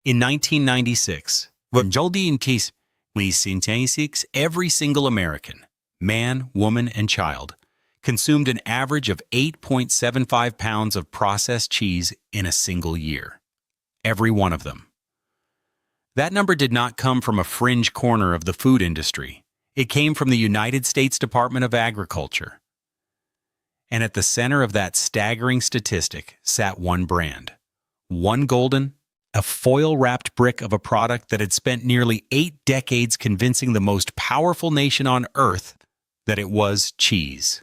In 1996, every single American, man, woman, and child, consumed an average of 8.75 pounds of processed cheese in a single year. Every one of them. That number did not come from a fringe corner of the food industry. It came from the United States Department of Agriculture. And at the center of that staggering statistic sat one brand. One golden, a foil-wrapped brick of a product that had spent nearly 8 decades convincing the most powerful nation on earth that it was cheese.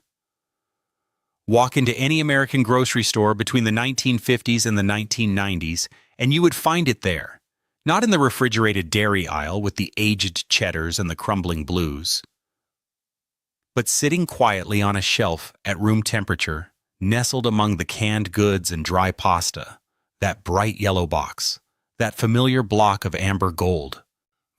Walk into any American grocery store between the 1950s and the 1990s, and you would find it there. Not in the refrigerated dairy aisle with the aged cheddars and the crumbling blues, but sitting quietly on a shelf at room temperature, nestled among the canned goods and dry pasta, that bright yellow box, that familiar block of amber gold.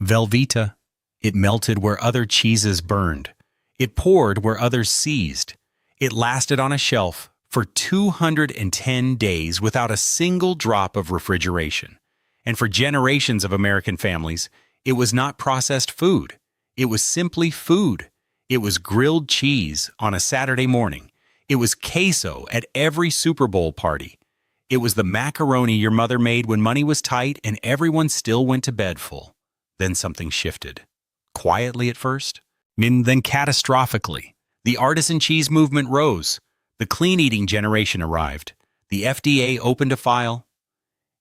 Velveeta. It melted where other cheeses burned. It poured where others seized. It lasted on a shelf for 210 days without a single drop of refrigeration. And for generations of American families, it was not processed food. It was simply food. It was grilled cheese on a Saturday morning. It was queso at every Super Bowl party. It was the macaroni your mother made when money was tight and everyone still went to bed full. Then something shifted. Quietly at first, then catastrophically. The artisan cheese movement rose. The clean-eating generation arrived. The FDA opened a file.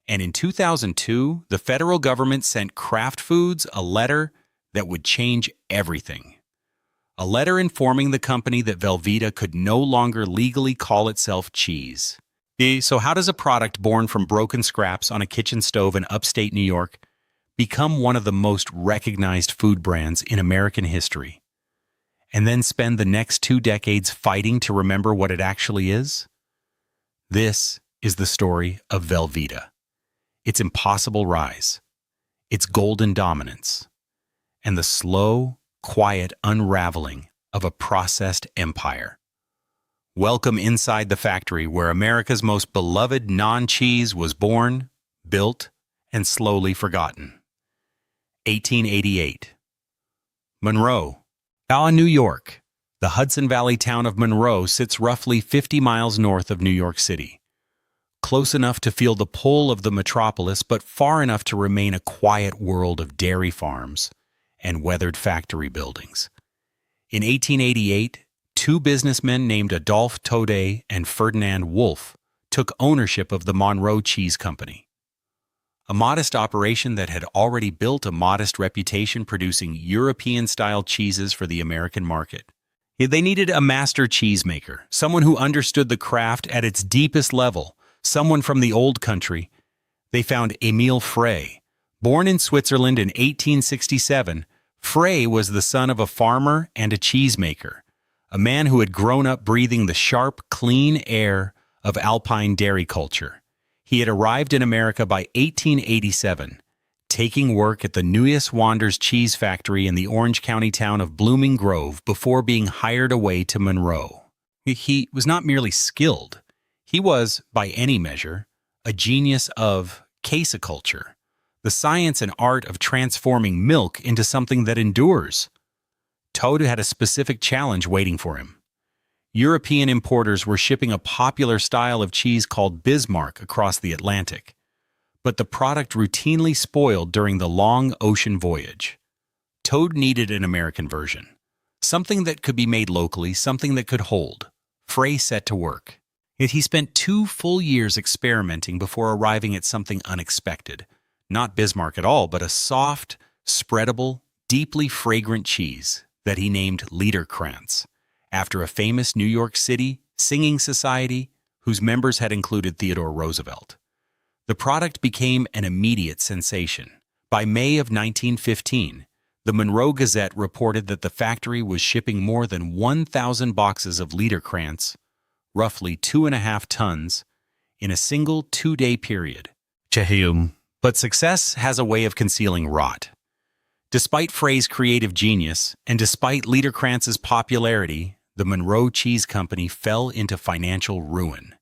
And in 2002, the federal government sent Kraft Foods a letter that would change everything. A letter informing the company that Velveeta could no longer legally call itself cheese. So how does a product born from broken scraps on a kitchen stove in upstate New York become one of the most recognized food brands in American history, and then spend the next 2 decades fighting to remember what it actually is? This is the story of Velveeta, its impossible rise, its golden dominance, and the slow, quiet unraveling of a processed empire. Welcome inside the factory where America's most beloved non-cheese was born, built, and slowly forgotten. 1888. Monroe, New York. The Hudson Valley town of Monroe sits roughly 50 miles north of New York City. Close enough to feel the pull of the metropolis, but far enough to remain a quiet world of dairy farms and weathered factory buildings. In 1888, 2 businessmen named Adolphe Taudet and Ferdinand Wolff took ownership of the Monroe Cheese Company, a modest operation that had already built a modest reputation producing European-style cheeses for the American market. They needed a master cheesemaker, someone who understood the craft at its deepest level, someone from the old country. They found Emil Frey. Born in Switzerland in 1867, Frey was the son of a farmer and a cheesemaker, a man who had grown up breathing the sharp, clean air of alpine dairy culture. He had arrived in America by 1887, taking work at the Nuys Wanders cheese factory in the Orange County town of Blooming Grove before being hired away to Monroe. He was not merely skilled. He was, by any measure, a genius of caseculture, the science and art of transforming milk into something that endures. Toad had a specific challenge waiting for him. European importers were shipping a popular style of cheese called Bismarck across the Atlantic, but the product routinely spoiled during the long ocean voyage. Toad needed an American version, something that could be made locally, something that could hold. Frey set to work. Yet he spent 2 full years experimenting before arriving at something unexpected. Not Bismarck at all, but a soft, spreadable, deeply fragrant cheese that he named Liederkranz, after a famous New York City singing society whose members had included Theodore Roosevelt. The product became an immediate sensation. By May of 1915, the Monroe Gazette reported that the factory was shipping more than 1,000 boxes of Liederkranz, roughly 2.5 tons, in a single 2-day period. But success has a way of concealing rot. Despite Frey's creative genius, and despite Liederkranz's popularity, the Monroe Cheese Company fell into financial ruin.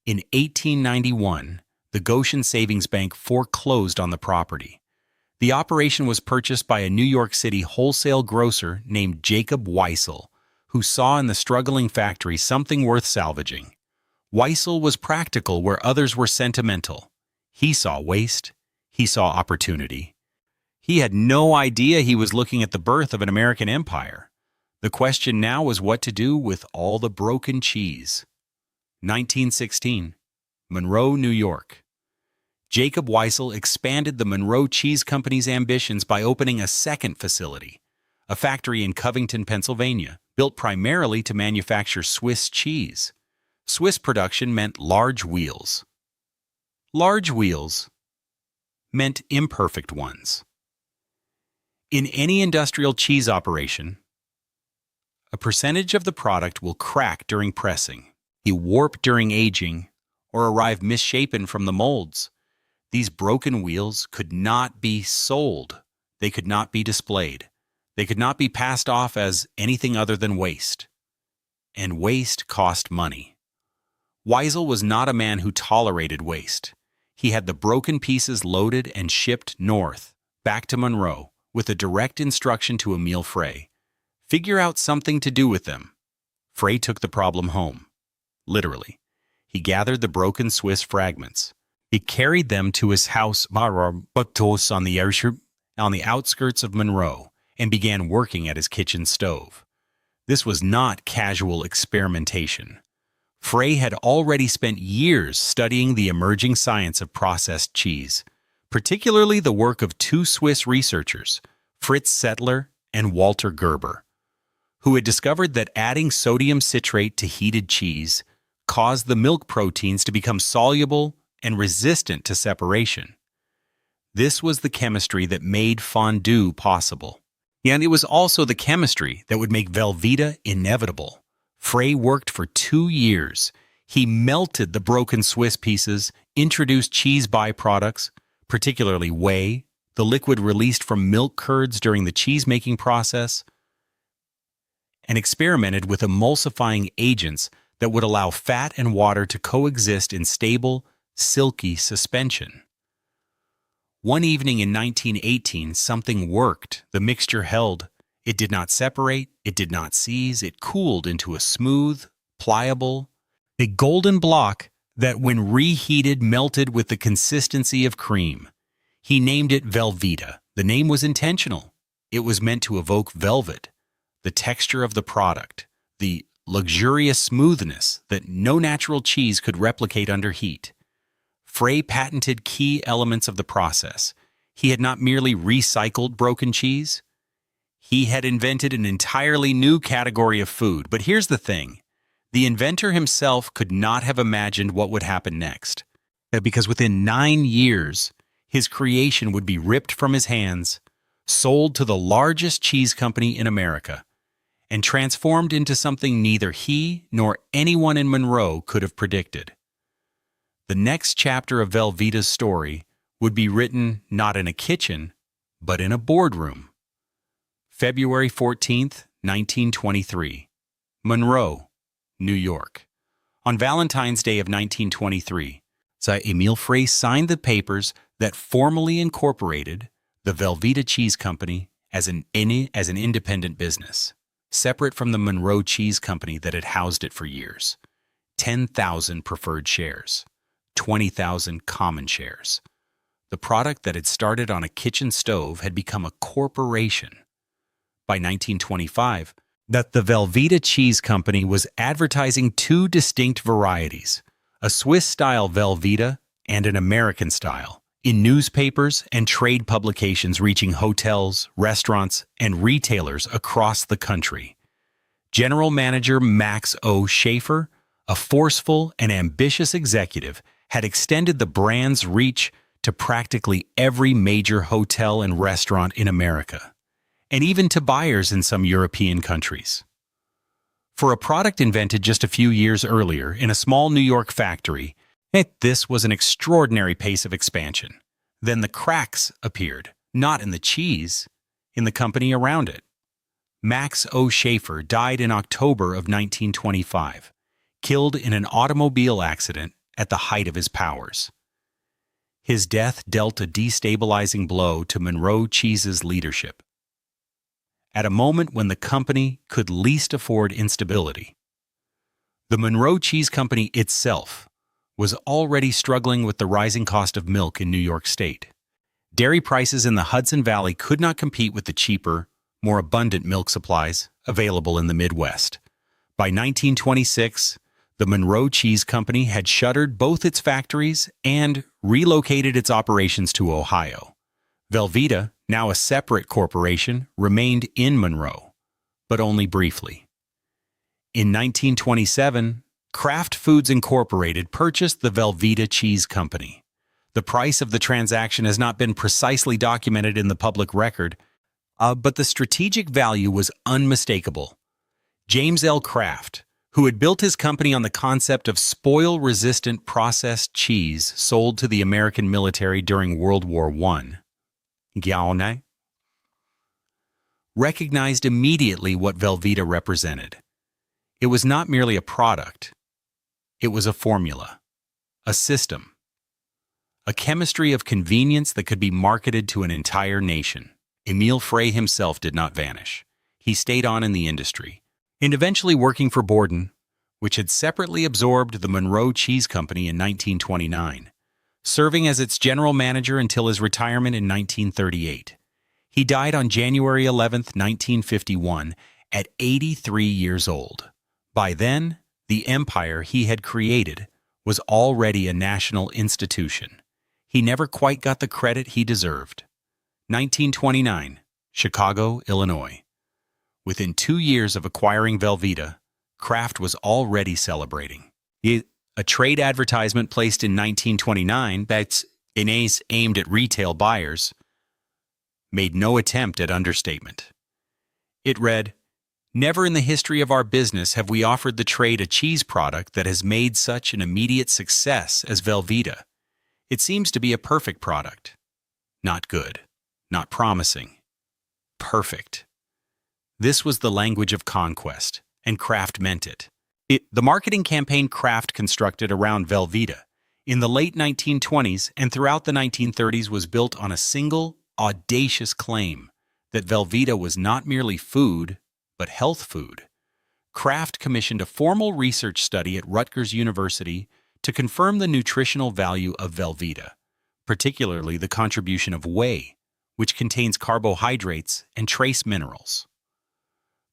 In 1891, the Goshen Savings Bank foreclosed on the property. The operation was purchased by a New York City wholesale grocer named Jacob Weissel, who saw in the struggling factory something worth salvaging. Weissel was practical where others were sentimental. He saw waste. He saw opportunity. He had no idea he was looking at the birth of an American empire. The question now was what to do with all the broken cheese. 1916, Monroe, New York. Jacob Weissel expanded the Monroe Cheese Company's ambitions by opening a second facility, a factory in Covington, Pennsylvania, built primarily to manufacture Swiss cheese. Swiss production meant large wheels. Large wheels meant imperfect ones. In any industrial cheese operation, a percentage of the product will crack during pressing, warp during aging, or arrive misshapen from the molds. These broken wheels could not be sold. They could not be displayed. They could not be passed off as anything other than waste. And waste cost money. Weissel was not a man who tolerated waste. He had the broken pieces loaded and shipped north, back to Monroe, with a direct instruction to Emil Frey. Figure out something to do with them. Frey took the problem home. Literally. He gathered the broken Swiss fragments. He carried them to his house on the outskirts of Monroe and began working at his kitchen stove. This was not casual experimentation. Frey had already spent years studying the emerging science of processed cheese, particularly the work of two Swiss researchers, Fritz Settler and Walter Gerber, who had discovered that adding sodium citrate to heated cheese caused the milk proteins to become soluble and resistant to separation. This was the chemistry that made fondue possible. And it was also the chemistry that would make Velveeta inevitable. Frey worked for 2 years. He melted the broken Swiss pieces, introduced cheese byproducts, particularly whey, the liquid released from milk curds during the cheesemaking process, and experimented with emulsifying agents that would allow fat and water to coexist in stable, silky suspension. One evening in 1918, something worked. The mixture held. It did not separate, it did not seize, it cooled into a smooth, pliable, a golden block that when reheated melted with the consistency of cream. He named it Velveeta. The name was intentional. It was meant to evoke velvet, the texture of the product, the luxurious smoothness that no natural cheese could replicate under heat. Frey patented key elements of the process. He had not merely recycled broken cheese. He had invented an entirely new category of food. But here's the thing. The inventor himself could not have imagined what would happen next. Because within 9 years, his creation would be ripped from his hands, sold to the largest cheese company in America, and transformed into something neither he nor anyone in Monroe could have predicted. The next chapter of Velveeta's story would be written not in a kitchen, but in a boardroom. February 14th, 1923. Monroe, New York. On Valentine's Day of 1923, Emil Frey signed the papers that formally incorporated the Velveeta Cheese Company as an independent business, separate from the Monroe Cheese Company that had housed it for years. 10,000 preferred shares. 20,000 common shares. The product that had started on a kitchen stove had become a corporation. By 1925, the Velveeta Cheese Company was advertising 2 distinct varieties, a Swiss-style Velveeta and an American style, in newspapers and trade publications reaching hotels, restaurants, and retailers across the country. General Manager Max O. Schaefer, a forceful and ambitious executive, had extended the brand's reach to practically every major hotel and restaurant in America, and even to buyers in some European countries. For a product invented just a few years earlier in a small New York factory, this was an extraordinary pace of expansion. Then the cracks appeared, not in the cheese, in the company around it. Max O. Schaefer died in October of 1925, killed in an automobile accident at the height of his powers. His death dealt a destabilizing blow to Monroe Cheese's leadership. At a moment when the company could least afford instability, the Monroe Cheese Company itself was already struggling with the rising cost of milk in New York State. Dairy prices in the Hudson Valley could not compete with the cheaper, more abundant milk supplies available in the Midwest. By 1926, the Monroe Cheese Company had shuttered both its factories and relocated its operations to Ohio. Velveeta, now a separate corporation, remained in Monroe, but only briefly. In 1927, Kraft Foods Incorporated purchased the Velveeta Cheese Company. The price of the transaction has not been precisely documented in the public record, but the strategic value was unmistakable. James L. Kraft, who had built his company on the concept of spoil-resistant processed cheese sold to the American military during World War I, recognized immediately what Velveeta represented. It was not merely a product. It was a formula, a system, a chemistry of convenience that could be marketed to an entire nation. Emil Frey himself did not vanish. He stayed on in the industry, and eventually working for Borden, which had separately absorbed the Monroe Cheese Company in 1929, serving as its general manager until his retirement in 1938. He died on January 11, 1951, at 83 years old. By then, the empire he had created was already a national institution. He never quite got the credit he deserved. 1929, Chicago, Illinois. Within 2 years of acquiring Velveeta, Kraft was already celebrating. A trade advertisement placed in 1929 that's aimed at retail buyers made no attempt at understatement. It read, "Never in the history of our business have we offered the trade a cheese product that has made such an immediate success as Velveeta. It seems to be a perfect product. Not good, not promising, perfect." This was the language of conquest, and Kraft meant it. The marketing campaign Kraft constructed around Velveeta in the late 1920s and throughout the 1930s was built on a single, audacious claim that Velveeta was not merely food, but health food. Kraft commissioned a formal research study at Rutgers University to confirm the nutritional value of Velveeta, particularly the contribution of whey, which contains carbohydrates and trace minerals.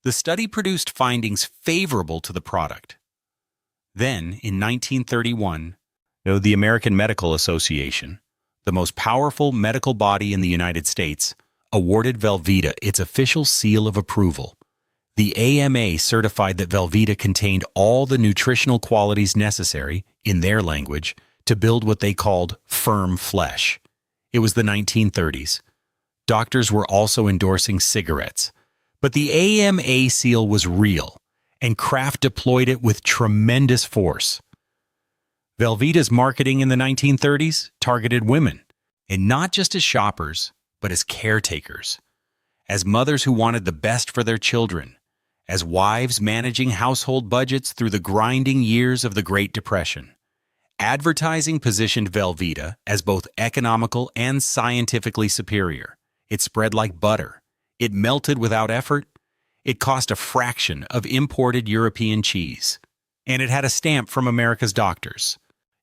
The study produced findings favorable to the product. Then, in 1931, the American Medical Association, the most powerful medical body in the United States, awarded Velveeta its official seal of approval. The AMA certified that Velveeta contained all the nutritional qualities necessary, in their language, to build what they called firm flesh. It was the 1930s. Doctors were also endorsing cigarettes. But the AMA seal was real, and Kraft deployed it with tremendous force. Velveeta's marketing in the 1930s targeted women, and not just as shoppers, but as caretakers, as mothers who wanted the best for their children, as wives managing household budgets through the grinding years of the Great Depression. Advertising positioned Velveeta as both economical and scientifically superior. It spread like butter. It melted without effort. It cost a fraction of imported European cheese. And it had a stamp from America's doctors.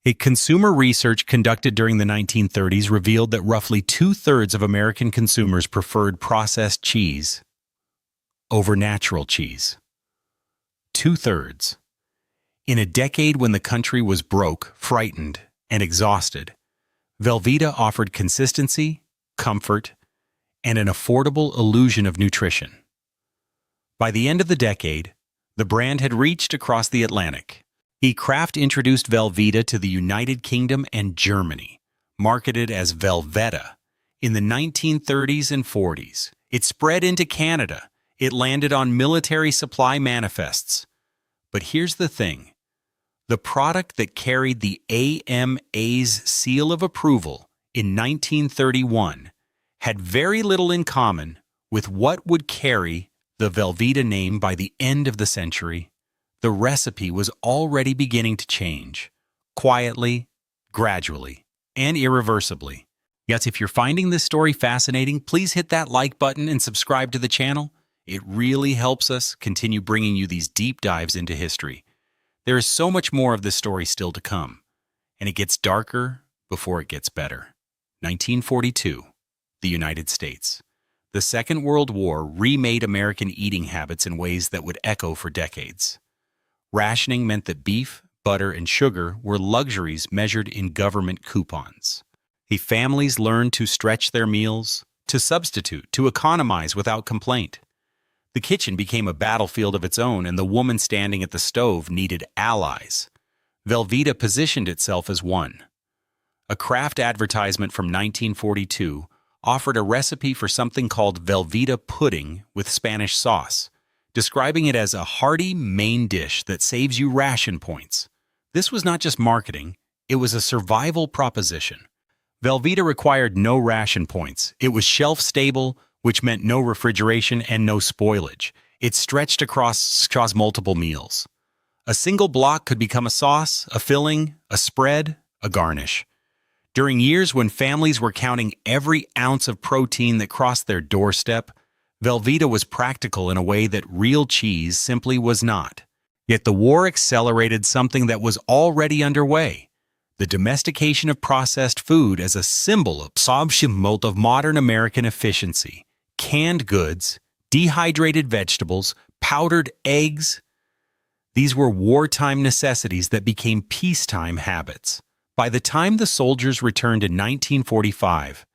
A consumer research conducted during the 1930s revealed that roughly 2/3 of American consumers preferred processed cheese over natural cheese. 2/3. In a decade when the country was broke, frightened, and exhausted, Velveeta offered consistency, comfort, and an affordable illusion of nutrition. By the end of the decade, the brand had reached across the Atlantic. Kraft introduced Velveeta to the United Kingdom and Germany, marketed as Velveeta. In the 1930s and 40s, it spread into Canada. It landed on military supply manifests. But here's the thing. The product that carried the AMA's seal of approval in 1931 had very little in common with what would carry the Velveeta name by the end of the century. The recipe was already beginning to change, quietly, gradually, and irreversibly. Yes, if you're finding this story fascinating, please hit that like button and subscribe to the channel. It really helps us continue bringing you these deep dives into history. There is so much more of this story still to come, and it gets darker before it gets better. 1942, the United States. The Second World War remade American eating habits in ways that would echo for decades. Rationing meant that beef, butter, and sugar were luxuries measured in government coupons. The families learned to stretch their meals, to substitute, to economize without complaint. The kitchen became a battlefield of its own, and the woman standing at the stove needed allies. Velveeta positioned itself as one. A Kraft advertisement from 1942 offered a recipe for something called Velveeta pudding with Spanish sauce, describing it as a hearty main dish that saves you ration points. This was not just marketing, it was a survival proposition. Velveeta required no ration points. It was shelf-stable, which meant no refrigeration and no spoilage. It stretched across multiple meals. A single block could become a sauce, a filling, a spread, a garnish. During years when families were counting every ounce of protein that crossed their doorstep, Velveeta was practical in a way that real cheese simply was not. Yet the war accelerated something that was already underway: the domestication of processed food as a symbol of modern American efficiency. Canned goods, dehydrated vegetables, powdered eggs. These were wartime necessities that became peacetime habits. By the time the soldiers returned in 1945,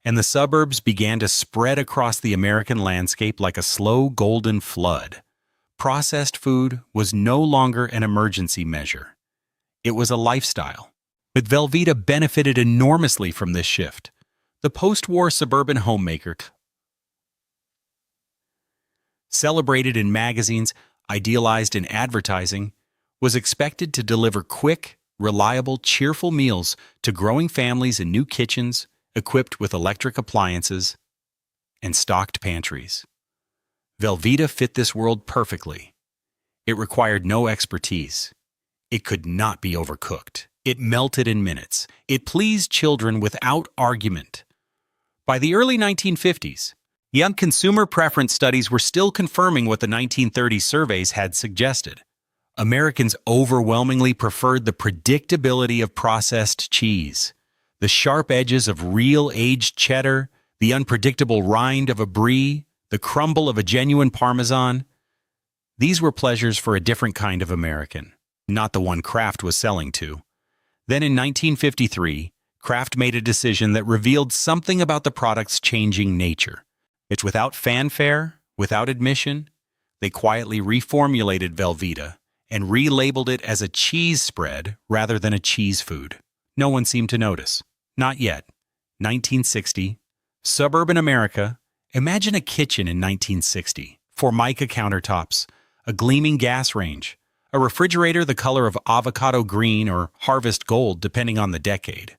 and the suburbs began to spread across the American landscape like a slow golden flood, processed food was no longer an emergency measure. It was a lifestyle. But Velveeta benefited enormously from this shift. The post-war suburban homemaker, celebrated in magazines, idealized in advertising, was expected to deliver quick, reliable, cheerful meals to growing families in new kitchens equipped with electric appliances and stocked pantries. Velveeta fit this world perfectly. It required no expertise. It could not be overcooked. It melted in minutes. It pleased children without argument. By the early 1950s, young consumer preference studies were still confirming what the 1930s surveys had suggested. Americans overwhelmingly preferred the predictability of processed cheese, the sharp edges of real aged cheddar, the unpredictable rind of a brie, the crumble of a genuine Parmesan. These were pleasures for a different kind of American, not the one Kraft was selling to. Then in 1953, Kraft made a decision that revealed something about the product's changing nature. It's without fanfare, without admission, they quietly reformulated Velveeta and relabeled it as a cheese spread rather than a cheese food. No one seemed to notice. Not yet. 1960. Suburban America. Imagine a kitchen in 1960. Formica countertops, a gleaming gas range, a refrigerator the color of avocado green or harvest gold depending on the decade.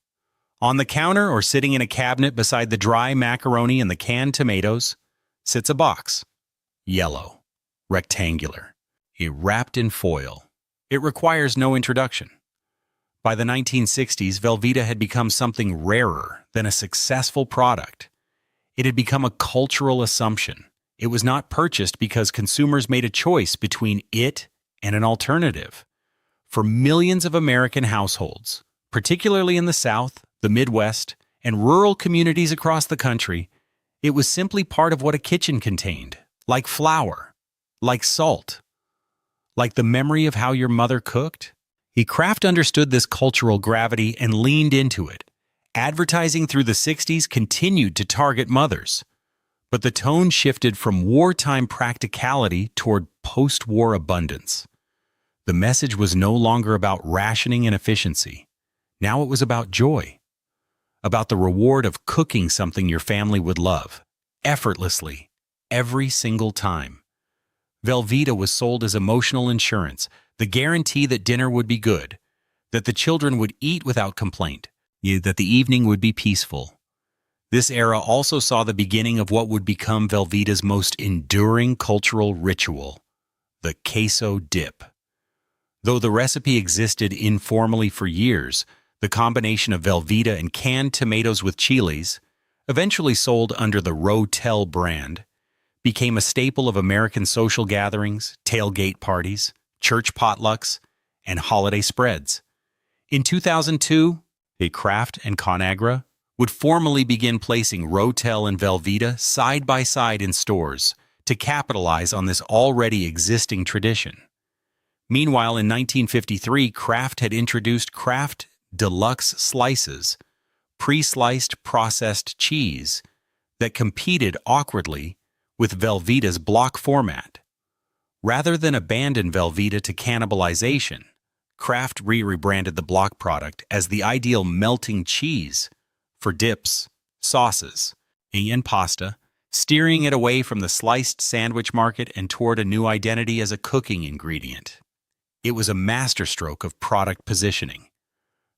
On the counter or sitting in a cabinet beside the dry macaroni and the canned tomatoes sits a box. Yellow. Rectangular. Wrapped in foil. It requires no introduction. By the 1960s, Velveeta had become something rarer than a successful product. It had become a cultural assumption. It was not purchased because consumers made a choice between it and an alternative. For millions of American households, particularly in the South, the Midwest, and rural communities across the country, it was simply part of what a kitchen contained, like flour, like salt, like the memory of how your mother cooked. Kraft understood this cultural gravity and leaned into it. Advertising through the 60s continued to target mothers, but the tone shifted from wartime practicality toward post-war abundance. The message was no longer about rationing and efficiency. Now it was about joy, about the reward of cooking something your family would love, effortlessly, every single time. Velveeta was sold as emotional insurance, the guarantee that dinner would be good, that the children would eat without complaint, that the evening would be peaceful. This era also saw the beginning of what would become Velveeta's most enduring cultural ritual, the queso dip. Though the recipe existed informally for years, The combination of Velveeta and canned tomatoes with chilies, eventually sold under the Rotel brand, became a staple of American social gatherings, tailgate parties, church potlucks, and holiday spreads. In 2002, Kraft and Conagra would formally begin placing Rotel and Velveeta side by side in stores to capitalize on this already existing tradition. Meanwhile, in 1953, Kraft had introduced Kraft Deluxe Slices, pre-sliced processed cheese that competed awkwardly with Velveeta's block format. Rather than abandon Velveeta to cannibalization, Kraft rebranded the block product as the ideal melting cheese for dips, sauces, and pasta, steering it away from the sliced sandwich market and toward a new identity as a cooking ingredient. It was a masterstroke of product positioning.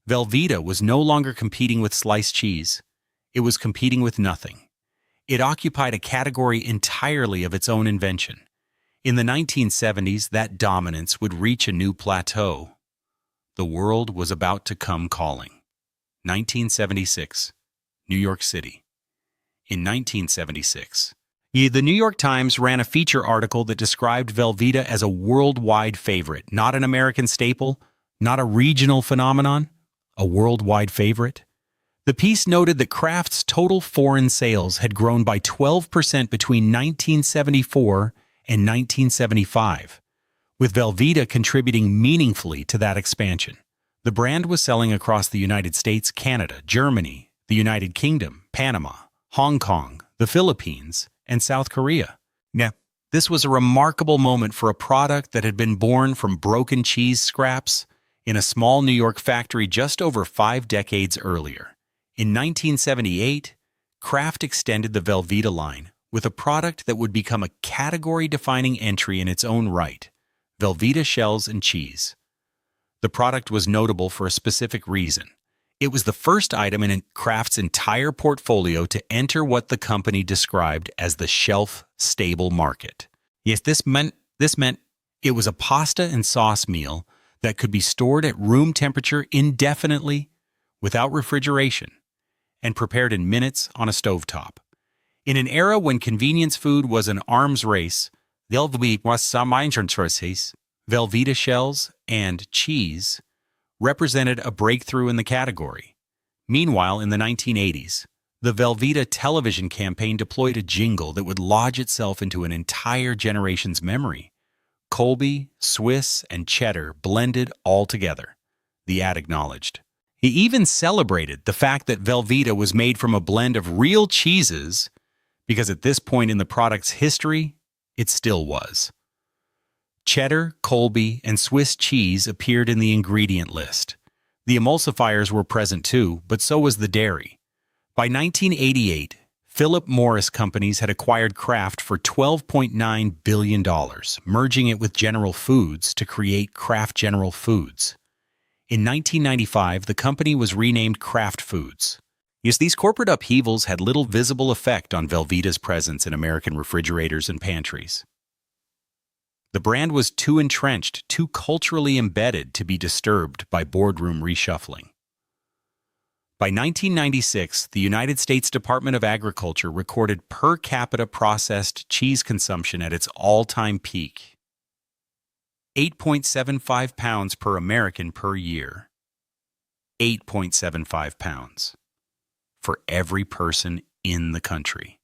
Velveeta was no longer competing with sliced cheese. It was competing with nothing. It occupied a category entirely of its own invention. In the 1970s, that dominance would reach a new plateau. The world was about to come calling. 1976, New York City. In 1976, the New York Times ran a feature article that described Velveeta as a worldwide favorite, not an American staple, not a regional phenomenon, a worldwide favorite. The piece noted that Kraft's total foreign sales had grown by 12% between 1974 and 1975, with Velveeta contributing meaningfully to that expansion. The brand was selling across the United States, Canada, Germany, the United Kingdom, Panama, Hong Kong, the Philippines, and South Korea. Now, this was a remarkable moment for a product that had been born from broken cheese scraps in a small New York factory just over 5 decades earlier. In 1978, Kraft extended the Velveeta line with a product that would become a category-defining entry in its own right, Velveeta shells and cheese. The product was notable for a specific reason. It was the first item in Kraft's entire portfolio to enter what the company described as the shelf-stable market. Yes, this meant it was a pasta and sauce meal that could be stored at room temperature indefinitely without refrigeration and prepared in minutes on a stovetop. In an era when convenience food was an arms race, Velveeta shells and cheese represented a breakthrough in the category. Meanwhile, in the 1980s, the Velveeta television campaign deployed a jingle that would lodge itself into an entire generation's memory. Colby, Swiss, and cheddar blended all together, the ad acknowledged. He even celebrated the fact that Velveeta was made from a blend of real cheeses, because at this point in the product's history, it still was. Cheddar, Colby, and Swiss cheese appeared in the ingredient list. The emulsifiers were present too, but so was the dairy. By 1988, Philip Morris Companies had acquired Kraft for $12.9 billion, merging it with General Foods to create Kraft General Foods. In 1995, the company was renamed Kraft Foods. Yes, these corporate upheavals had little visible effect on Velveeta's presence in American refrigerators and pantries. The brand was too entrenched, too culturally embedded to be disturbed by boardroom reshuffling. By 1996, the United States Department of Agriculture recorded per capita processed cheese consumption at its all-time peak. 8.75 pounds per American per year. 8.75 pounds for every person in the country.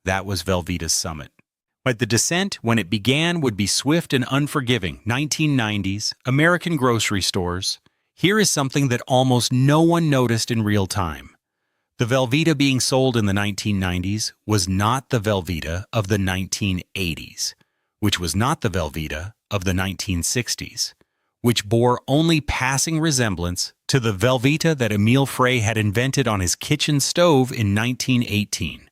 That was Velveeta's summit. But the descent, when it began, would be swift and unforgiving. 1990s, American grocery stores. Here is something that almost no one noticed in real time. The Velveeta being sold in the 1990s was not the Velveeta of the 1980s, which was not the Velveeta of the 1960s, which bore only passing resemblance to the Velveeta that Emil Frey had invented on his kitchen stove in 1918.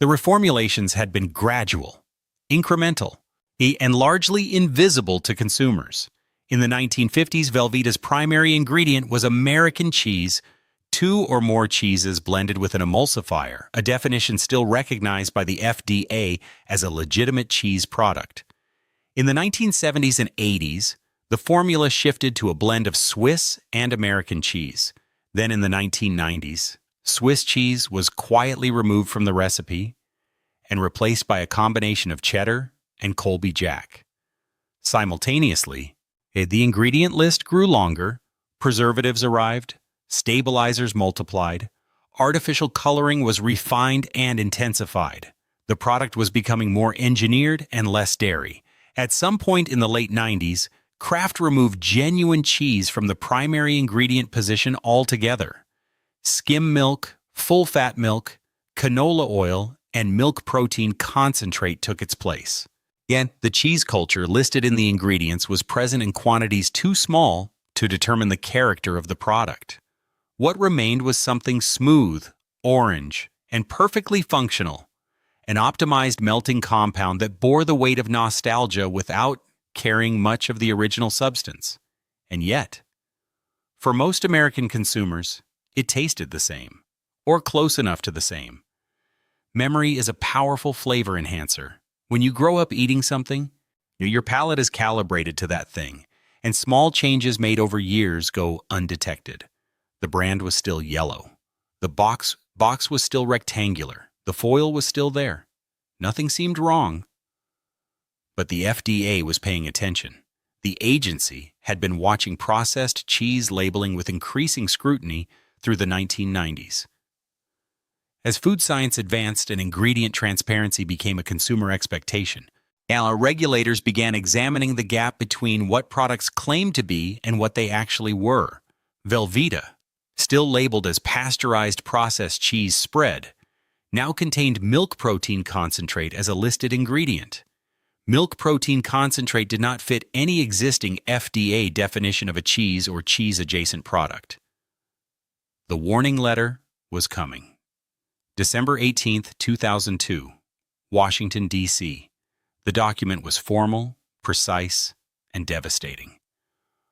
The reformulations had been gradual, incremental, and largely invisible to consumers. In the 1950s, Velveeta's primary ingredient was American cheese, 2 or more cheeses blended with an emulsifier, a definition still recognized by the FDA as a legitimate cheese product. In the 1970s and 80s, The formula shifted to a blend of Swiss and American cheese. Then in the 1990s, Swiss cheese was quietly removed from the recipe and replaced by a combination of cheddar and Colby Jack. Simultaneously, the ingredient list grew longer, preservatives arrived, stabilizers multiplied, artificial coloring was refined and intensified. The product was becoming more engineered and less dairy. At some point in the late 90s, Kraft removed genuine cheese from the primary ingredient position altogether. Skim milk, full-fat milk, canola oil, and milk protein concentrate took its place. Yet, the cheese culture listed in the ingredients was present in quantities too small to determine the character of the product. What remained was something smooth, orange, and perfectly functional, an optimized melting compound that bore the weight of nostalgia without carrying much of the original substance. And yet, for most American consumers, it tasted the same, or close enough to the same. Memory is a powerful flavor enhancer. When you grow up eating something, your palate is calibrated to that thing, and small changes made over years go undetected. The brand was still yellow. The box was still rectangular. The foil was still there. Nothing seemed wrong. But the FDA was paying attention. The agency had been watching processed cheese labeling with increasing scrutiny through the 1990s. As food science advanced and ingredient transparency became a consumer expectation, our regulators began examining the gap between what products claimed to be and what they actually were. Velveeta, still labeled as pasteurized processed cheese spread, now contained milk protein concentrate as a listed ingredient. Milk protein concentrate did not fit any existing FDA definition of a cheese or cheese-adjacent product. The warning letter was coming. December 18, 2002, Washington, D.C. The document was formal, precise, and devastating.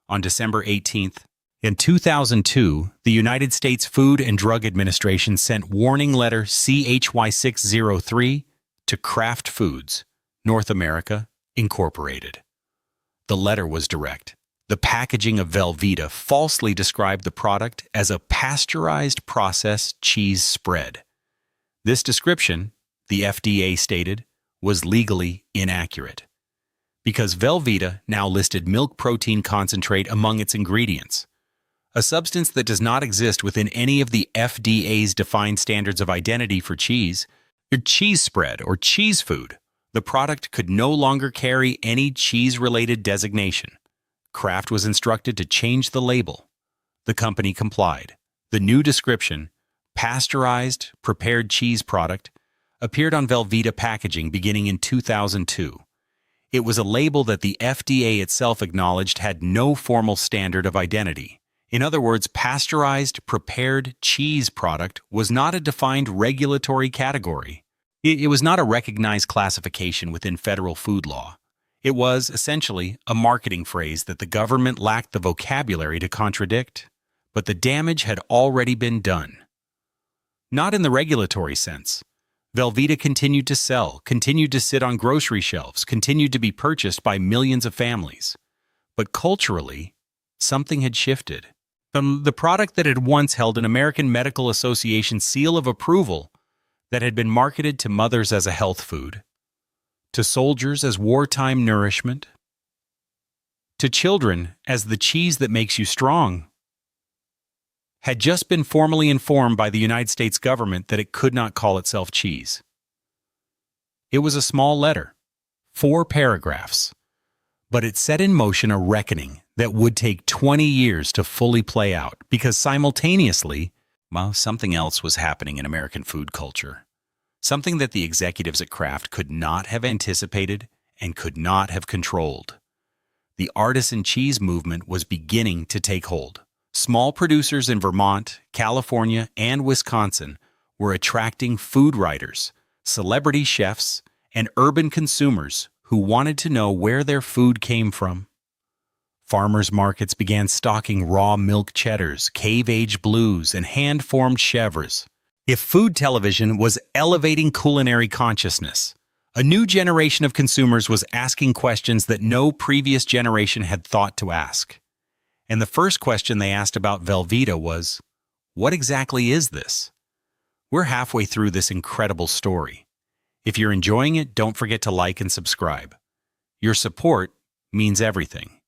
On December 18th, in 2002, the United States Food and Drug Administration sent warning letter CHY603 to Kraft Foods, North America, Incorporated. The letter was direct. The packaging of Velveeta falsely described the product as a pasteurized processed cheese spread. This description, the FDA stated, was legally inaccurate, because Velveeta now listed milk protein concentrate among its ingredients, a substance that does not exist within any of the FDA's defined standards of identity for cheese. Your cheese spread or cheese food, the product could no longer carry any cheese-related designation. Kraft was instructed to change the label. The company complied. The new description, pasteurized, prepared cheese product, appeared on Velveeta packaging beginning in 2002. It was a label that the FDA itself acknowledged had no formal standard of identity. In other words, pasteurized, prepared cheese product was not a defined regulatory category. It was not a recognized classification within federal food law. It was, essentially, a marketing phrase that the government lacked the vocabulary to contradict. But the damage had already been done. Not in the regulatory sense. Velveeta continued to sell, continued to sit on grocery shelves, continued to be purchased by millions of families. But culturally, something had shifted. From the product that had once held an American Medical Association seal of approval, that had been marketed to mothers as a health food, to soldiers as wartime nourishment, to children as the cheese that makes you strong, had just been formally informed by the United States government that it could not call itself cheese. It was a small letter, 4 paragraphs, but it set in motion a reckoning that would take 20 years to fully play out, because simultaneously, something else was happening in American food culture. Something that the executives at Kraft could not have anticipated and could not have controlled. The artisan cheese movement was beginning to take hold. Small producers in Vermont, California, and Wisconsin were attracting food writers, celebrity chefs, and urban consumers who wanted to know where their food came from. Farmers markets began stocking raw milk cheddars, cave-aged blues, and hand-formed chèvres. If food television was elevating culinary consciousness, A new generation of consumers was asking questions that no previous generation had thought to ask. And the first question they asked about Velveeta was, what exactly is this? We're halfway through this incredible story. If you're enjoying it, don't forget to like and subscribe. Your support means everything.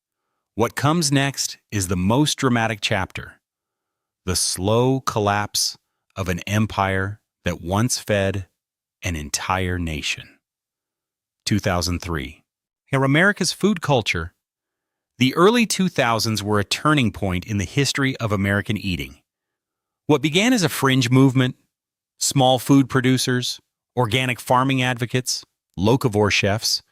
What comes next is the most dramatic chapter, the slow collapse of an empire that once fed an entire nation. 2003. Here, America's food culture. The early 2000s were a turning point in the history of American eating. What began as a fringe movement, small food producers, organic farming advocates, locavore chefs,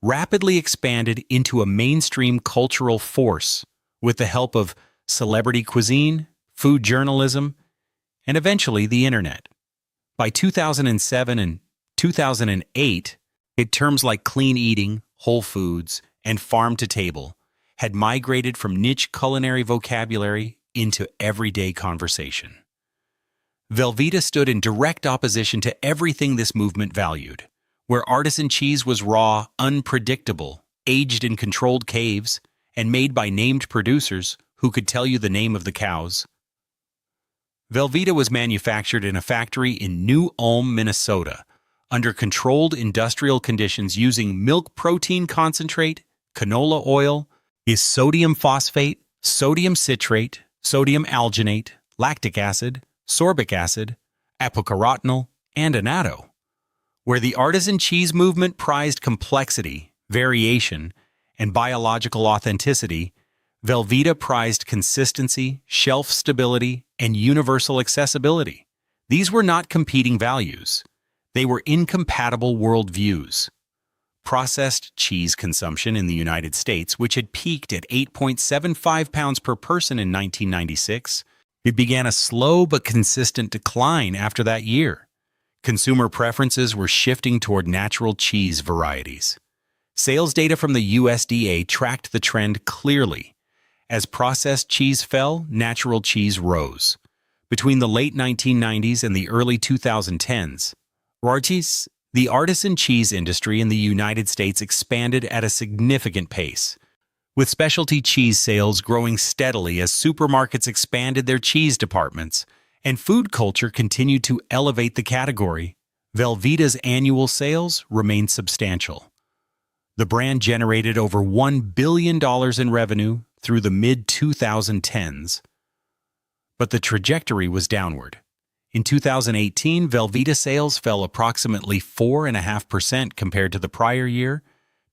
rapidly expanded into a mainstream cultural force with the help of celebrity cuisine, food journalism, and eventually the internet. By 2007 and 2008, terms like clean eating, whole foods, and farm to table had migrated from niche culinary vocabulary into everyday conversation. Velveeta stood in direct opposition to everything this movement valued, where artisan cheese was raw, unpredictable, aged in controlled caves, and made by named producers who could tell you the name of the cows. Velveeta was manufactured in a factory in New Ulm, Minnesota, under controlled industrial conditions using milk protein concentrate, canola oil, sodium phosphate, sodium citrate, sodium alginate, lactic acid, sorbic acid, apocarotinol, and annatto. Where the artisan cheese movement prized complexity, variation, and biological authenticity, Velveeta prized consistency, shelf stability, and universal accessibility. These were not competing values. They were incompatible worldviews. Processed cheese consumption in the United States, which had peaked at 8.75 pounds per person in 1996, it began a slow but consistent decline after that year. Consumer preferences were shifting toward natural cheese varieties. Sales data from the USDA tracked the trend clearly. As processed cheese fell, natural cheese rose. Between the late 1990s and the early 2010s, the artisan cheese industry in the United States expanded at a significant pace, with specialty cheese sales growing steadily as supermarkets expanded their cheese departments and food culture continued to elevate the category. Velveeta's annual sales remained substantial. The brand generated over $1 billion in revenue through the mid-2010s, but the trajectory was downward. In 2018, Velveeta sales fell approximately 4.5% compared to the prior year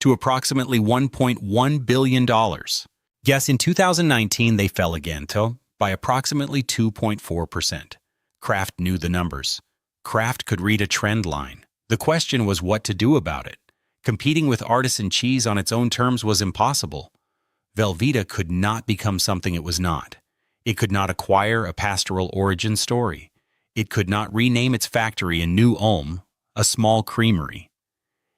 to approximately $1.1 billion. Yes, in 2019, they fell again, by approximately 2.4%. Kraft knew the numbers. Kraft could read a trend line. The question was what to do about it. Competing with artisan cheese on its own terms was impossible. Velveeta could not become something it was not. It could not acquire a pastoral origin story. It could not rename its factory in New Ulm, a small creamery.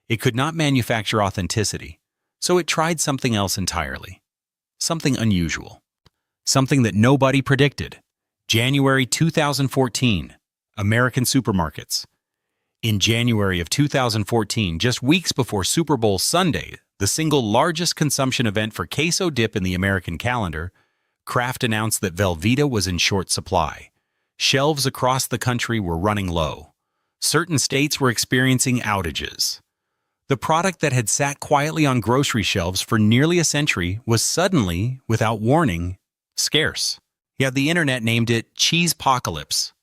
It could not manufacture authenticity, so it tried something else entirely. Something unusual. Something that nobody predicted. January 2014, American supermarkets. In January of 2014, just weeks before Super Bowl Sunday, the single largest consumption event for queso dip in the American calendar, Kraft announced that Velveeta was in short supply. Shelves across the country were running low. Certain states were experiencing outages. The product that had sat quietly on grocery shelves for nearly a century was suddenly, without warning, scarce. Yet the internet named it Cheesepocalypse.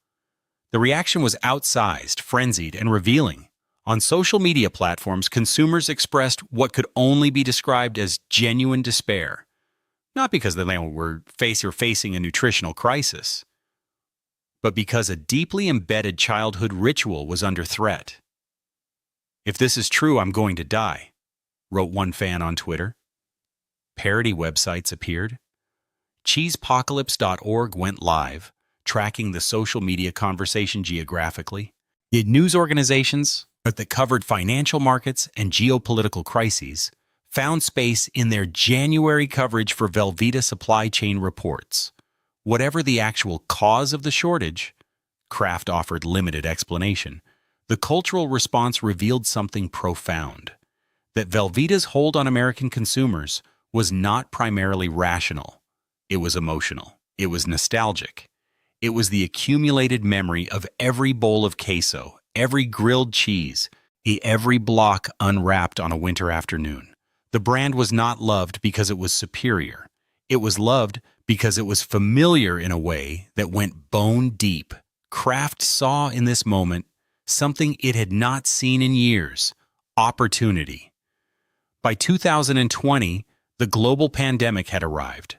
The reaction was outsized, frenzied, and revealing. On social media platforms, consumers expressed what could only be described as genuine despair. Not because they were facing a nutritional crisis, but because a deeply embedded childhood ritual was under threat. "If this is true, I'm going to die," wrote one fan on Twitter. Parody websites appeared. Cheesepocalypse.org went live, tracking the social media conversation geographically. News organizations that covered financial markets and geopolitical crises found space in their January coverage for Velveeta supply chain reports. Whatever the actual cause of the shortage, Kraft offered limited explanation. The cultural response revealed something profound, that Velveeta's hold on American consumers was not primarily rational. It was emotional. It was nostalgic. It was the accumulated memory of every bowl of queso, every grilled cheese, every block unwrapped on a winter afternoon. The brand was not loved because it was superior. It was loved because it was familiar in a way that went bone deep. Kraft saw in this moment something it had not seen in years: opportunity. By 2020, the global pandemic had arrived.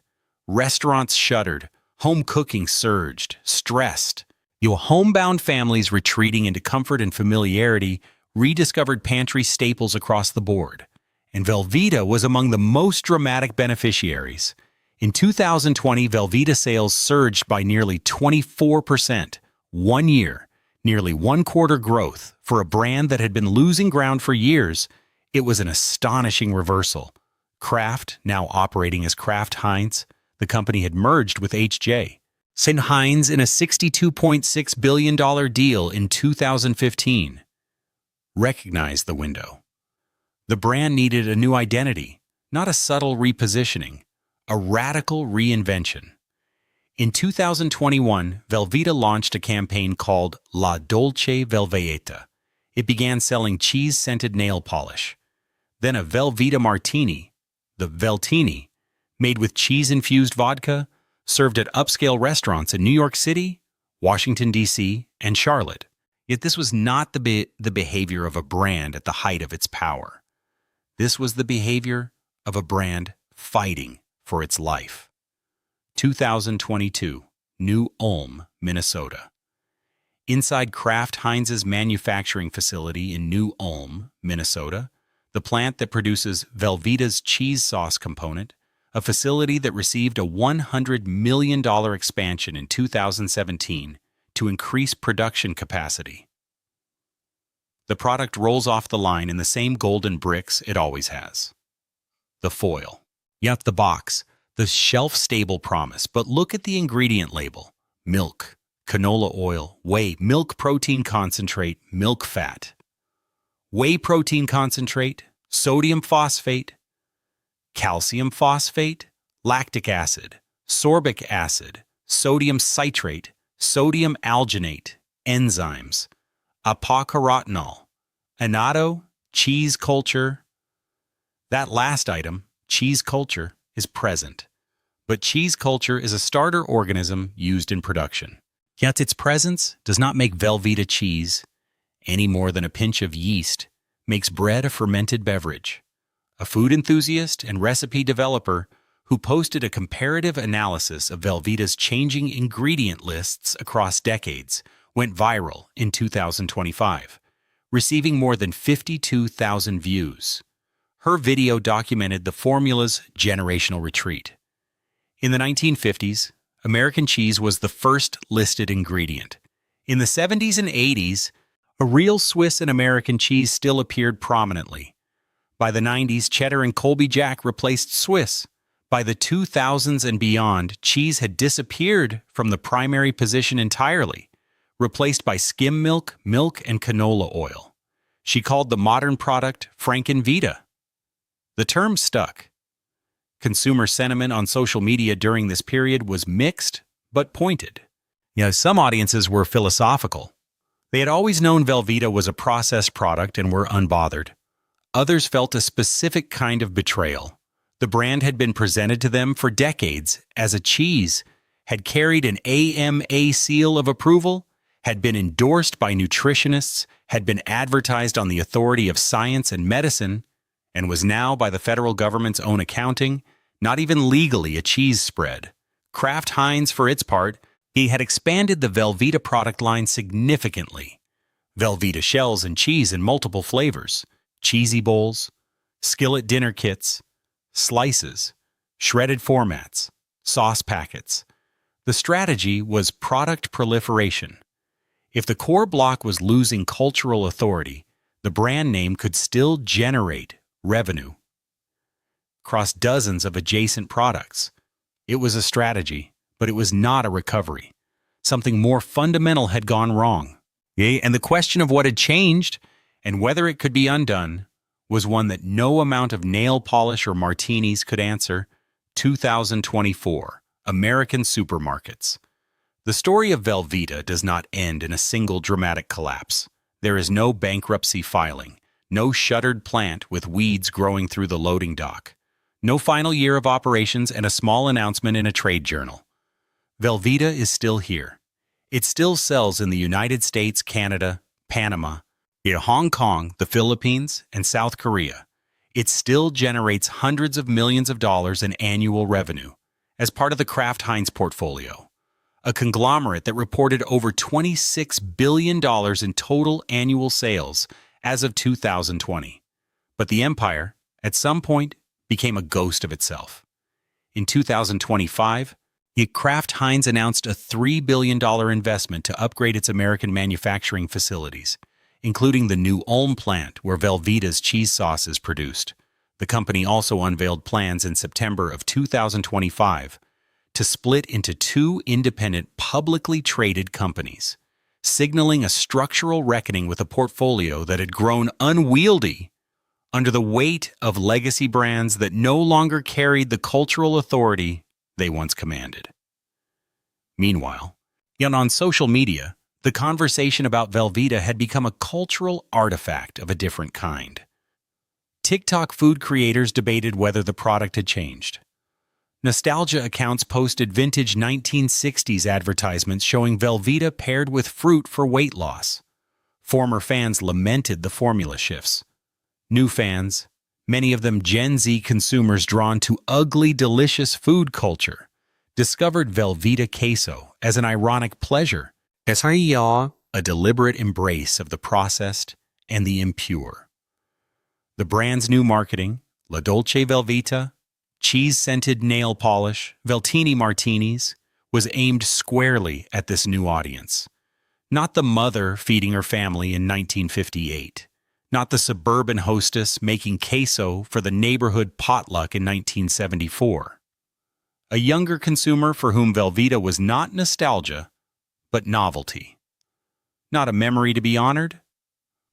Restaurants shuttered, home cooking surged, stressed. Homebound families retreating into comfort and familiarity rediscovered pantry staples across the board, and Velveeta was among the most dramatic beneficiaries. In 2020, Velveeta sales surged by nearly 24%. 1 year, nearly one-quarter growth for a brand that had been losing ground for years. It was an astonishing reversal. Kraft, now operating as Kraft Heinz, the company had merged with H.J. Heinz in a $62.6 billion deal in 2015. Recognized the window. The brand needed a new identity, not a subtle repositioning, a radical reinvention. In 2021, Velveeta launched a campaign called La Dolce Velveeta. It began selling cheese-scented nail polish. Then a Velveeta Martini, the Veltini, made with cheese-infused vodka, served at upscale restaurants in New York City, Washington, D.C., and Charlotte. Yet this was not the behavior of a brand at the height of its power. This was the behavior of a brand fighting for its life. 2022, New Ulm, Minnesota. Inside Kraft Heinz's manufacturing facility in New Ulm, Minnesota, the plant that produces Velveeta's cheese sauce component, a facility that received a $100 million expansion in 2017 to increase production capacity. The product rolls off the line in the same golden bricks it always has. The foil. Yep, the box. The shelf-stable promise. But look at the ingredient label. Milk, canola oil, whey, milk protein concentrate, milk fat. Whey protein concentrate, sodium phosphate, calcium phosphate, lactic acid, sorbic acid, sodium citrate, sodium alginate, enzymes, apocarotinol, annatto, cheese culture. That last item, cheese culture, is present. But cheese culture is a starter organism used in production. Yet its presence does not make Velveeta cheese any more than a pinch of yeast makes bread a fermented beverage. A food enthusiast and recipe developer who posted a comparative analysis of Velveeta's changing ingredient lists across decades went viral in 2025, receiving more than 52,000 views. Her video documented the formula's generational retreat. In the 1950s, American cheese was the first listed ingredient. In the 70s and 80s, a real Swiss and American cheese still appeared prominently. By the 90s, cheddar and Colby Jack replaced Swiss. By the 2000s and beyond, cheese had disappeared from the primary position entirely, replaced by skim milk, milk, and canola oil. She called the modern product Frankenvita. The term stuck. Consumer sentiment on social media during this period was mixed but pointed. Some audiences were philosophical. They had always known Velveeta was a processed product and were unbothered. Others felt a specific kind of betrayal. The brand had been presented to them for decades as a cheese, had carried an AMA seal of approval, had been endorsed by nutritionists, had been advertised on the authority of science and medicine, and was now, by the federal government's own accounting, not even legally a cheese spread. Kraft Heinz, for its part, had expanded the Velveeta product line significantly. Velveeta shells and cheese in multiple flavors, cheesy bowls, skillet dinner kits, slices, shredded formats, sauce packets. The strategy was product proliferation. If the core block was losing cultural authority, the brand name could still generate revenue across dozens of adjacent products. It was a strategy, but it was not a recovery. Something more fundamental had gone wrong. Okay? And the question of what had changed and whether it could be undone was one that no amount of nail polish or martinis could answer. 2024, American supermarkets. The story of Velveeta does not end in a single dramatic collapse. There is no bankruptcy filing, no shuttered plant with weeds growing through the loading dock, no final year of operations and a small announcement in a trade journal. Velveeta is still here. It still sells in the United States, Canada, Panama, in Hong Kong, the Philippines, and South Korea. It still generates hundreds of millions of dollars in annual revenue as part of the Kraft Heinz portfolio, a conglomerate that reported over $26 billion in total annual sales as of 2020. But the empire, at some point, became a ghost of itself. In 2025, Kraft Heinz announced a $3 billion investment to upgrade its American manufacturing facilities, including the new Ulm plant where Velveeta's cheese sauce is produced. The company also unveiled plans in September of 2025 to split into two independent, publicly traded companies, signaling a structural reckoning with a portfolio that had grown unwieldy under the weight of legacy brands that no longer carried the cultural authority they once commanded. Meanwhile, yet on social media, the conversation about Velveeta had become a cultural artifact of a different kind. TikTok food creators debated whether the product had changed. Nostalgia accounts posted vintage 1960s advertisements showing Velveeta paired with fruit for weight loss. Former fans lamented the formula shifts. New fans, many of them Gen Z consumers drawn to ugly, delicious food culture, discovered Velveeta queso as an ironic pleasure, a deliberate embrace of the processed and the impure. The brand's new marketing, La Dolce Velveeta, cheese-scented nail polish, Veltini martinis, was aimed squarely at this new audience. Not the mother feeding her family in 1958. Not the suburban hostess making queso for the neighborhood potluck in 1974. A younger consumer for whom Velveeta was not nostalgia, but novelty. Not a memory to be honored,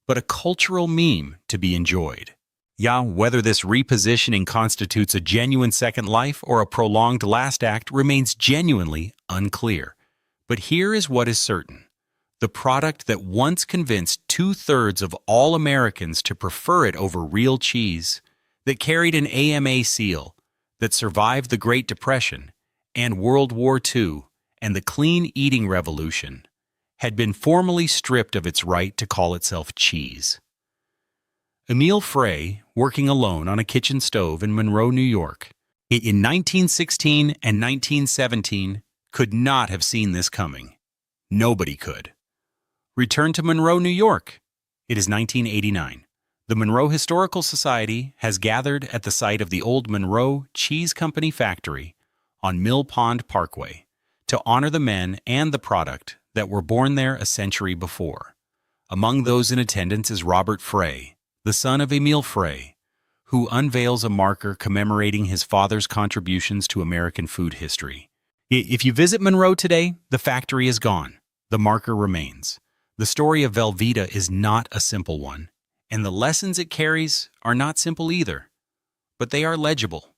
but a cultural meme to be enjoyed. Whether this repositioning constitutes a genuine second life or a prolonged last act remains genuinely unclear. But here is what is certain. The product that once convinced 2/3 of all Americans to prefer it over real cheese, that carried an AMA seal, that survived the Great Depression and World War II and the clean eating revolution, had been formally stripped of its right to call itself cheese. Emil Frey, working alone on a kitchen stove in Monroe, New York, in 1916 and 1917, could not have seen this coming. Nobody could. Return to Monroe, New York. It is 1989. The Monroe Historical Society has gathered at the site of the old Monroe Cheese Company factory on Mill Pond Parkway to honor the men and the product that were born there a century before. Among those in attendance is Robert Frey, the son of Emil Frey, who unveils a marker commemorating his father's contributions to American food history. If you visit Monroe today, the factory is gone. The marker remains. The story of Velveeta is not a simple one, and the lessons it carries are not simple either, but they are legible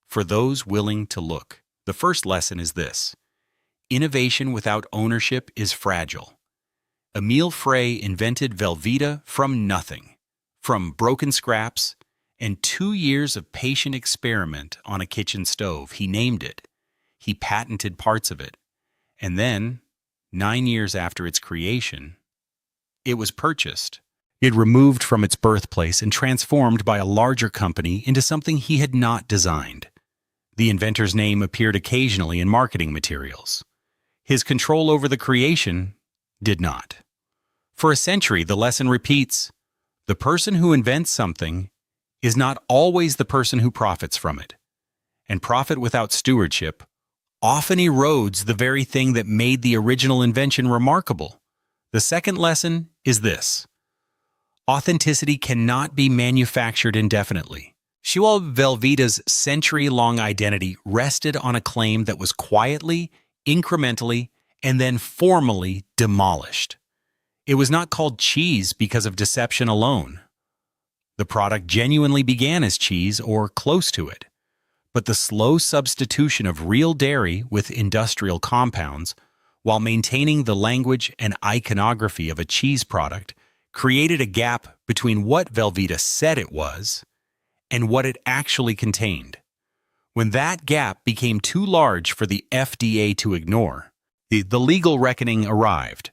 for those willing to look. The first lesson is this: innovation without ownership is fragile. Emil Frey invented Velveeta from nothing, from broken scraps, and 2 years of patient experiment on a kitchen stove. He named it. He patented parts of it. And then, 9 years after its creation, it was purchased. It removed from its birthplace and transformed by a larger company into something he had not designed. The inventor's name appeared occasionally in marketing materials. His control over the creation did not. For a century, the lesson repeats: the person who invents something is not always the person who profits from it. And profit without stewardship often erodes the very thing that made the original invention remarkable. The second lesson is this: authenticity cannot be manufactured indefinitely. Velveeta's century-long identity rested on a claim that was quietly, incrementally, and then formally demolished. It was not called cheese because of deception alone. The product genuinely began as cheese or close to it, but the slow substitution of real dairy with industrial compounds, while maintaining the language and iconography of a cheese product, created a gap between what Velveeta said it was and what it actually contained. When that gap became too large for the FDA to ignore, the legal reckoning arrived.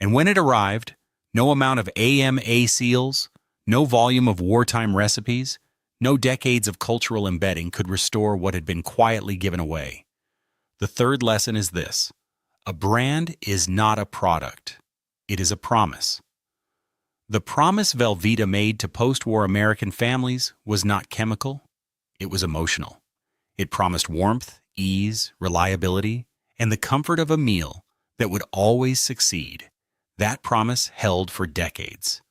And when it arrived, no amount of AMA seals, no volume of wartime recipes, no decades of cultural embedding could restore what had been quietly given away. The third lesson is this: a brand is not a product. It is a promise. The promise Velveeta made to post-war American families was not chemical, it was emotional. It promised warmth, ease, reliability, and the comfort of a meal that would always succeed. That promise held for decades.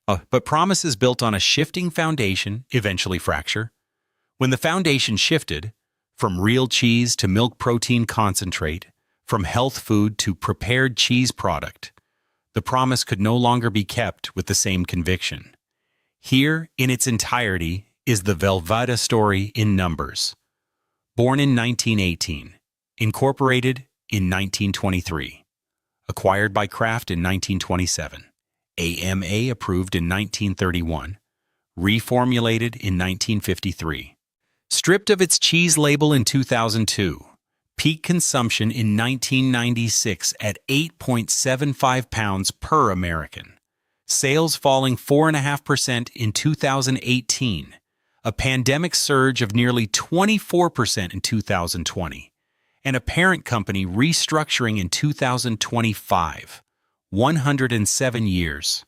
But promises built on a shifting foundation eventually fracture. When the foundation shifted, from real cheese to milk protein concentrate, from health food to prepared cheese product, the promise could no longer be kept with the same conviction. Here, in its entirety, is the Velveeta story in numbers. Born in 1918, incorporated in 1923, acquired by Kraft in 1927, AMA approved in 1931, reformulated in 1953, stripped of its cheese label in 2002, peak consumption in 1996 at 8.75 pounds per American, sales falling 4.5% in 2018, a pandemic surge of nearly 24% in 2020, and a parent company restructuring in 2025. 107 years.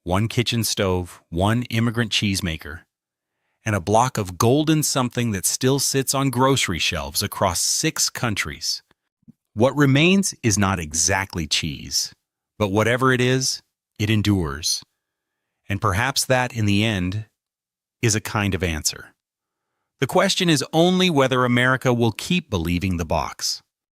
One kitchen stove, one immigrant cheesemaker, and a block of golden something that still sits on grocery shelves across 6 countries. What remains is not exactly cheese, but whatever it is, it endures. And perhaps that, in the end, is a kind of answer. The question is only whether America will keep believing the box.